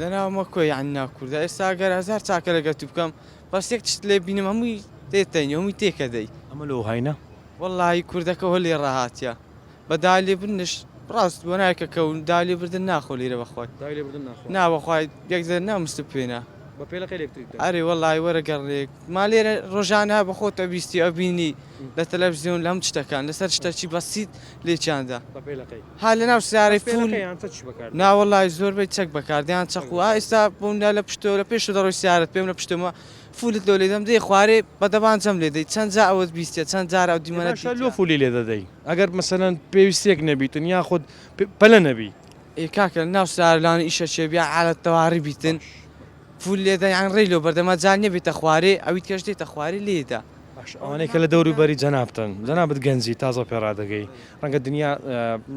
لەناومە کۆی عنا کووردا ئێستا گەر هەزار چاکە لەگەڵ بکەم بەس یەک شت لێ بینم هەمووی تێتەنی هەمووی تێکە دەی ئەمە لەو هاینە وەڵڵاهی کوردەکە هۆ لێ ڕاهاتیە بە دای لێبرنش ڕاست بۆ نایکە کەون دای لێبردن ناخۆ لێرە بەخۆی دای لێ بردن ناخۆ ناوەخوای یەکزار نامست پێێنە بە پێلەکەی لێکتریت ئەرێ وەڵڵی وەرەگەڕێک ما لێرە ڕۆژانە بەخۆتە بیستی ئەبینی لە تەلەڤیزیۆن لە هەم شتەکان لەسەر شتەکی بەسیت لێچاندا بە پێلەکەی ها لە ناو سیارەی فول پێلەکەیان چ بەکار ناوەڵی زۆربەی چەک بەکاردیان چەق و ئێستا بووندا لە پشتۆ لە پێش دەڕۆی سیارەت پێم لە پشتمە فولت لۆ لێدەم دەی خوارێ بەدەبان جەم لێ دەی چەند جا ئەوەت بیستە چەند جار ئەو دیمەنە لۆ فولی لێ دەدەی ئەگەر مەسەلەن پێویستێک نەبیتن یاخود پەلە نەبی کاکە ناو سارلانی ئیشە چێبیا عالەت تەواری بیتن فول لێدە یان ڕێی لۆ بەردەمە جان نەبێتە خوارێ ئەویت کەش دێتە خواری لێدا ئەوانەی کە لە دەوری بەری جەنابتن جەنابەت گەنجی تازە پێڕادەگەی ڕەنگە دنیا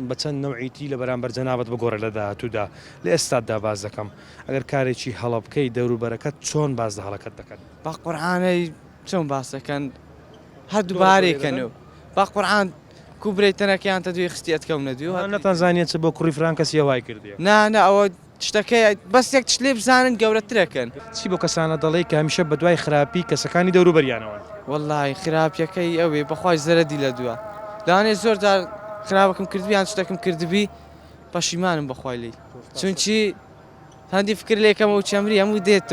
بە چەند نەوعیتی لە بەرامبەر جەنابەت بگۆڕە لە داهاتوودا لە ئێستادا باز دەکەم ئەگەر کارێکی هەڵە بکەی دەوروبەرەکەت چۆن باز لە هەڵەکەت دەکەن بە قورعانەی چۆن باس دەکەن هەردوو بارێکەنەوە بە قورعان کوبرەیتەنەکەیان تە دوێ خستیەت کەونە دوێ نەتانزانێت چ بۆ کوڕی فران کەسی هەوای کردی نا ئەوە شتەکەی بەس یەک شت لێ بزانن گەورەترەکەن چی بۆ کەسانە دەڵێ کە هەمیشە بە دوای خراپی کەسەکانی دەوروبەریانەوە وەڵڵی خراپیەکەی ئەوێ بەخوای زەرەدی لە دووە لەوانێ زۆر جار خراپەکەم کردویان شتێکم کردبی پەشیمانم بەخوای لی چونچی هەندی فکر لێکەمە و چەمری هەموو دێتەوە